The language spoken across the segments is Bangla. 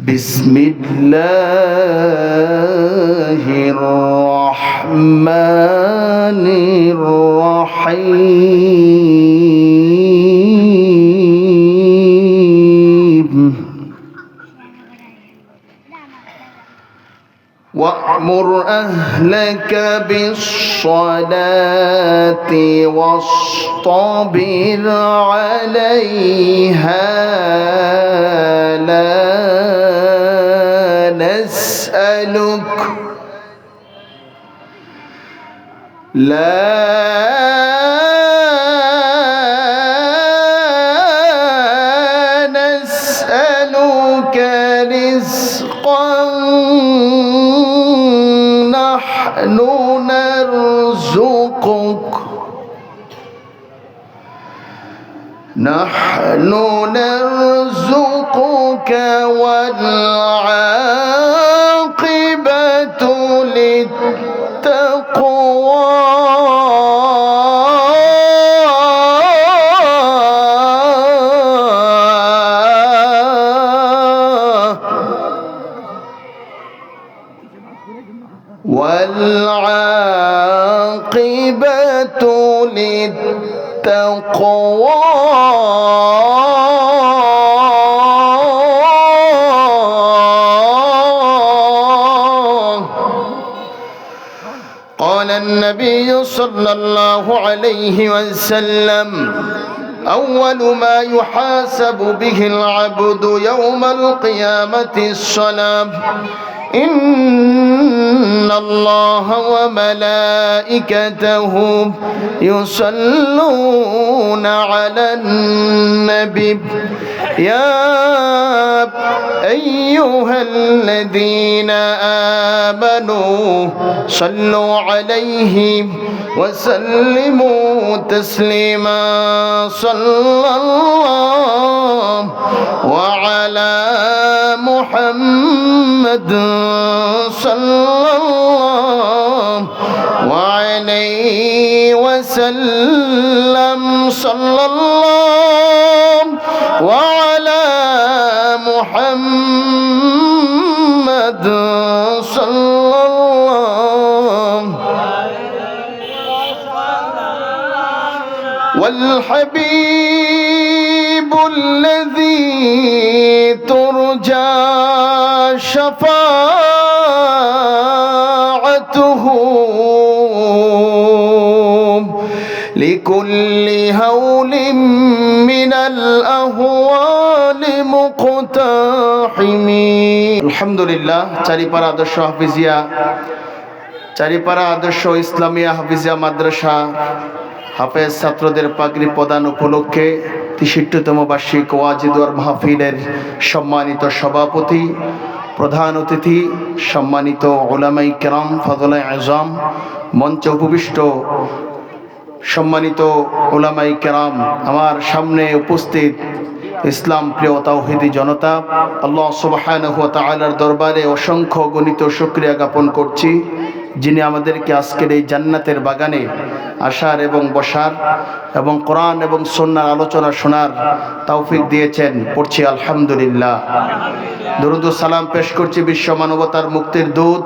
بسم الله الرحمن الرحيم وأمر أهلك بالصلاة واصطبر عليها لا نسألك رزقا نحن نرزقك والعاقبة للتقوى قال النبي صلى الله عليه وسلم أول ما يحاسب به العبد يوم القيامة الصلاة إن الله وملائكته يصلون على النبي يا أيها الذين آمنوا صلوا عليه وسلموا تسليما صلى الله وعلى محمد صلى الله وعليه وسلم صلى الله وعلى محمد صلى الله والحبيب الذي ترجى شفاعته لكل هول من الأهوال مقتحم আলহামদুলিল্লাহ চারিপাড়া আদর্শ হাফিজিয়া চারিপাড়া আদর্শ ইসলামিয়া হাফিজিয়া মাদ্রাসা হাফেজ ছাত্রদের পাগড়ি প্রদান উপলক্ষে ৬৩তম বার্ষিক ওয়াজিদ ওয়ার মাহফিলের সম্মানিত সভাপতি প্রধান অতিথি সম্মানিত উলামায়ে কেরাম ফাযলায়ে আযম মঞ্চে উপবিষ্ট সম্মানিত উলামায়ে কেরাম আমার সামনে উপস্থিত ইসলাম প্রিয় তাওহীদি জনতা আল্লাহ সুবহানাহু ওয়া তাআলার দরবারে অসংখ্য গণিত শুকরিয়া জ্ঞাপন করছি যিনি আমাদেরকে আজকের এই জান্নাতের বাগানে আসার এবং বসার এবং কোরআন এবং সুন্নাহর আলোচনা শোনার তৌফিক দিয়েছেন। পড়ছি আলহামদুলিল্লাহ। দরুদ ও সালাম পেশ করছি বিশ্ব মানবতার মুক্তির দূত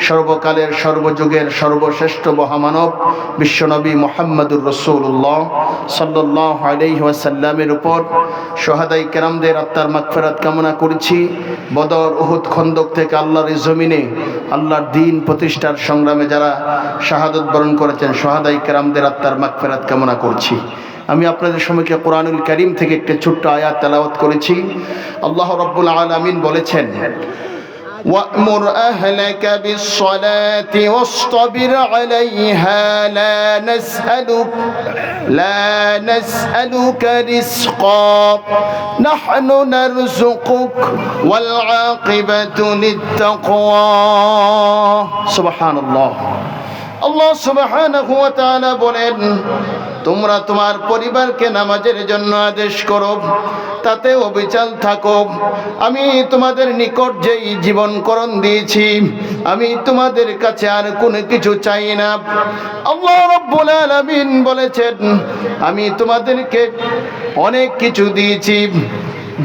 সর্বকালের সর্বযুগের সর্বশ্রেষ্ঠ মহামানব বিশ্বনবী মুহাম্মদুর রাসূলুল্লাহ সাল্লাল্লাহু আলাইহি ওয়াসাল্লামের উপর শহাদায়ে কেরামদের আত্মার মাগফিরাত কামনা করছি। বদর উহুদ খন্দক থেকে আল্লাহর এই জমিনে আল্লাহর দ্বীন প্রতিষ্ঠার সংগ্রামে যারা শাহাদাত বরণ করেছেন শহাদায়ে কেরামদের আত্মার মাগফিরাত কামনা করছি। আমি আপনাদের সম্মুখে কোরআনুল কারীম থেকে একটি ছোট্ট আয়াত তেলাওয়াত করেছি। আল্লাহ রাব্বুল আলামিন বলেছেন وَأْمُرْ أَهْلَكَ بِالصَّلَاةِ وَاصْطَبِرْ عَلَيْهَا لَا نَسْأَلُكَ رِزْقًا نَحْنُ نَرْزُقُكَ وَالْعَاقِبَةُ لِلتَّقْوَى سبحان الله। আল্লাহ সুবহানাহু ওয়া তাআলা বলেন তোমরা তোমার পরিবারকে নামাজের জন্য আদেশ করো, তাতে অবিচল থাকো। আমি তোমাদের নিকট যেই জীবনকরণ দিয়েছি আমি তোমাদের কাছে আর কোনো কিছু চাই না। আল্লাহ রাব্বুল আলামিন বলেছেন আমি তোমাদেরকে অনেক কিছু দিয়েছি,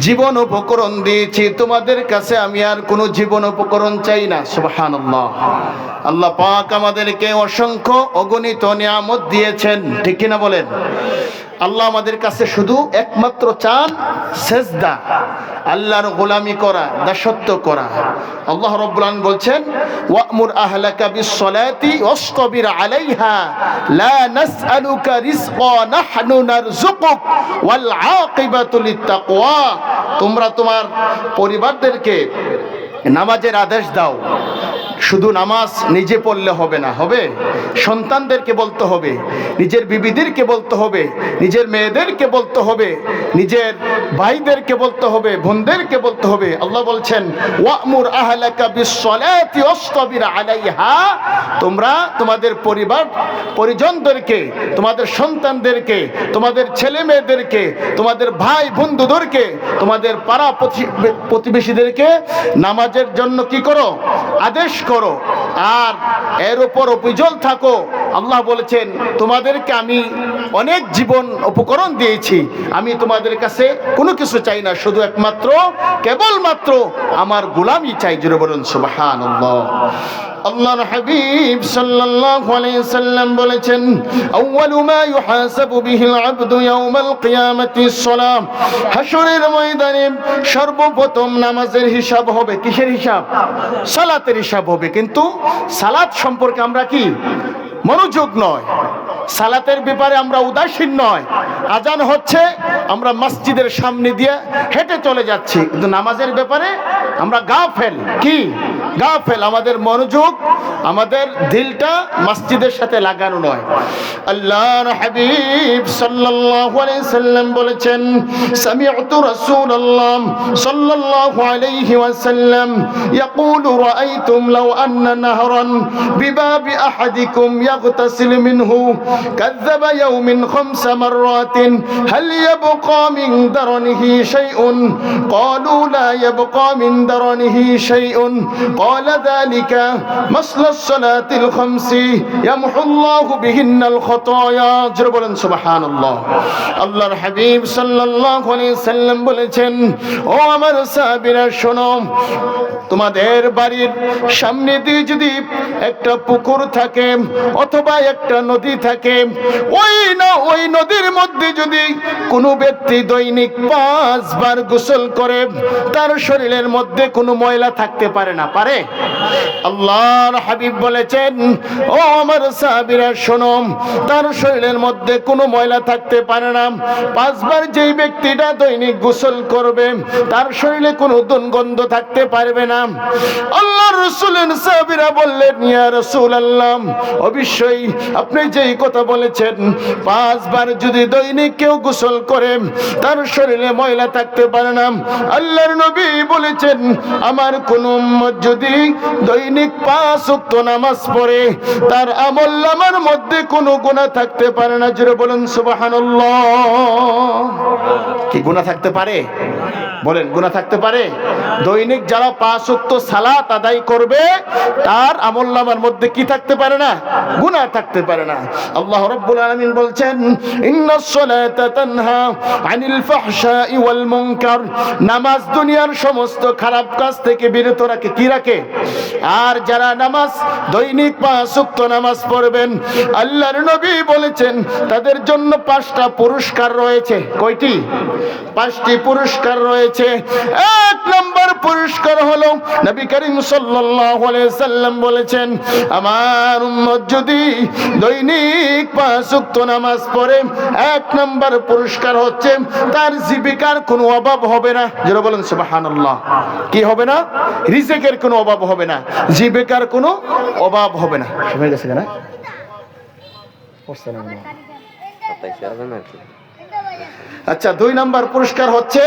জীবন উপকরণ দিয়েছি, তোমাদের কাছে আমি আর কোনো জীবন উপকরণ চাই না। সুবহানাল্লাহ। আল্লাহ পাক আমাদেরকে অসংখ্য অগণিত নিয়ামত দিয়েছেন, ঠিক কিনা বলেন? আল্লাহ আমাদের কাছে শুধু একমাত্র চান সেজদা, আল্লাহর গোলামি করা, দাসত্ব করা। আল্লাহ রাব্বুল আলামিন বলছেন, ওয়া'মুর আহলাকা বিস-সালাতি ওয়াসতাবির আলাইহা লা নাসআলুকা রিজকা নাহনু নারযুকুক ওয়াল আকিবাতু লিত-তাকওয়া। তোমরা তোমার পরিবারদেরকে নামাজের আদেশ দাও। শুধু নামাজ নিজে পড়লে হবে না, হবে সন্তানদেরকে বলতে হবে, নিজের বিবিদেরকে বলতে হবে, নিজের মেয়েদেরকে বলতে হবে, নিজের ভাইদেরকে বলতে হবে, বোনদেরকে বলতে হবে। আল্লাহ বলছেন, ওয়া'মুর আহলাকা বিস-সালাতি ওয়াসতাবির আলাইহা। তোমরা তোমাদের পরিজনদেরকে, তোমাদের সন্তানদেরকে, তোমাদের ছেলে মেয়েদেরকে, তোমাদের ভাই বন্ধুদেরকে, তোমাদের পাড়া প্রতিবেশীদেরকে নামাজের জন্য কি করো? আদেশ করো, আর এর উপর অবিচল থাকো। আল্লাহ বলেছেন, তোমাদেরকে আমি অনেক জীবন উপকরণ দিয়েছি, আমি তোমাদের কাছে কোনো কিছু চাই না, শুধু একমাত্র কেবলমাত্র আমার গোলামি চাই। জোরে বলুন সুবহানাল্লাহ। আল্লাহর হাবিব সাল্লাল্লাহু আলাইহি সাল্লাম বলেছেন, আউয়ালু মা ইউহাসাবু বিহিল আবদু ইয়াউমাল কিয়ামাতিস সালাম। হাশরের ময়দানে সর্বপ্রথম নামাজের হিসাব হবে। কিসের হিসাব? সালাতের হিসাব হবে। কিন্তু সালাত সম্পর্কে আমরা কি মনোযোগ নয়, সালাতের ব্যাপারে আমরা উদাসীন নয়। আজান হচ্ছে, আমরা মসজিদের সামনে দিয়ে হেঁটে চলে যাচ্ছি, কিন্তু নামাজের ব্যাপারে আমরা গাফেল। কি গাফেল? আমাদের মনোযোগ, আমাদের দিলটা মসজিদের সাথে লাগানো নয়। আল্লাহর হাবিব সাল্লাল্লাহু আলাইহি সাল্লাম বলেছেন, সামি'তু রাসূলুল্লাহ সাল্লাল্লাহু আলাইহি ওয়াসাল্লাম ইয়াকুলু রাআইতুম লাউ আন্না নাহরান বিবাবি আহাদিকুম ইয়াগতাসিল মিনহু কাযাবা ইয়াওমিন 5 মাররাতিন হাল ইয়াবকা মিন দারনিহি শাইউন ক্বালু লা ইয়াবকা মিন দারনিহি শাইউন قال ذلك مثل الصلاة الخمس يمحو الله بهن الخطايا। জোরে বলেন সুবহানাল্লাহ। আল্লাহর হাবিব সাল্লাল্লাহু আলাইহি সাল্লাম বলেছেন, ও আমার সাহাবীরা শোনো, তোমাদের বাড়ির সামনে দিয়ে যদি একটা পুকুর থাকে অথবা একটা নদী থাকে, ওই নদীর মধ্যে যদি কোনো ব্যক্তি দৈনিক 5 বার গোসল করে, তার শরীরের মধ্যে কোনো ময়লা থাকতে পারে না? পারে? আল্লাহর হাবিব বলেছেন, ও আমার সাহাবীরা শোনো, তার শরীরের মধ্যে কোনো ময়লা থাকতে পারে না। 5 বার যেই ব্যক্তিটা দৈনিক গোসল করবে, তার শরীরে কোনো দুর্গন্ধ থাকতে পারবে না। আল্লাহর রাসূলের সাহাবীরা বললেন, ইয়া রাসূলুল্লাহ, অবশ্যই আপনি যেই কথা বলেছেন, 5 বার যদি দৈনিক কেউ গোসল করে, তার শরীরে ময়লা থাকতে পারে না। আল্লাহর নবী বলেছেন, আমার কোন উম্মত যদি দৈনিক 5 ওয়াক্ত নামাজ পড়ে, তার আমলনামার মধ্যে কোনো গুনাহ থাকতে পারে না। জোরে বলেন সুবহানাল্লাহ। কি গুনাহ থাকতে পারে? বলেন, গুনাহ থাকতে পারে? দৈনিক যারা 5 ওয়াক্ত সালাত আদায় করবে, তার আমলনামার মধ্যে কি থাকতে পারে না? গুনাহ থাকতে পারে না। আল্লাহ রাব্বুল আলামিন বলছেন, ইন্নাস সালাতা তানহা আনিল ফাহশাই ওয়াল মুনকার। নামাজ দুনিয়ার সমস্ত খারাপ কাজ থেকে বিরত রাখে। কি রাখে? আর যারা নামাজ দৈনিক 5 ওয়াক্ত নামাজ পড়বেন, আল্লাহর নবী বলেছেন, তাদের জন্য 5টা পুরস্কার রয়েছে। কয়টি? 5টি পুরস্কার রয়েছে। 1 নম্বর পুরস্কার হলো, নবী করিম সাল্লাল্লাহু আলাইহি সাল্লাম বলেছেন, আমার উম্মত যদি দৈনিক 5 ওয়াক্ত নামাজ পড়ে, 1 নম্বর পুরস্কার হচ্ছে তার জীবিকার কোনো অভাব হবে না। যারা বলেন সুবহানাল্লাহ। কি হবে না? রিজিকের কোনো অভাব হবে না, জীবিকার কোনো অভাব হবে না। সময় গেছে না? আচ্ছা, 2 নম্বর পুরস্কার হচ্ছে,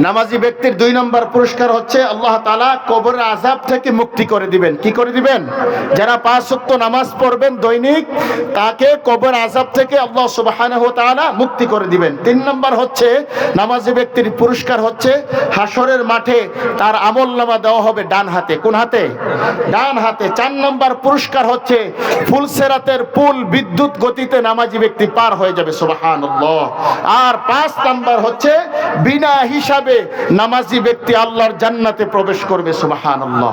নামাজি ব্যক্তির 2 নম্বর পুরস্কার হচ্ছে, আল্লাহ তাআলা কবরের আযাব থেকে মুক্তি করে দিবেন। কি করে দিবেন? যারা 5 ওয়াক্ত নামাজ পড়বেন দৈনিক, তাকে কবরের আযাব থেকে আল্লাহ সুবহানাহু ওয়া তাআলা মুক্তি করে দিবেন। 3 নম্বর হচ্ছে, নামাজি ব্যক্তির পুরস্কার হচ্ছে, হাসরের মাঠে তার আমলনামা দেওয়া হবে ডান হাতে। কোন হাতে? ডান হাতে। 4 নম্বর পুরস্কার হচ্ছে, ফুলসেরাতের পুল বিদ্যুৎ গতিতে নামাজি ব্যক্তি পার হয়ে যাবে। সুবহানাল্লাহ। আর 5 নাম্বার হচ্ছে বিনা হিসাবে নামাজি ব্যক্তি আল্লাহর জান্নাতে প্রবেশ করবে। সুবহানাল্লাহ।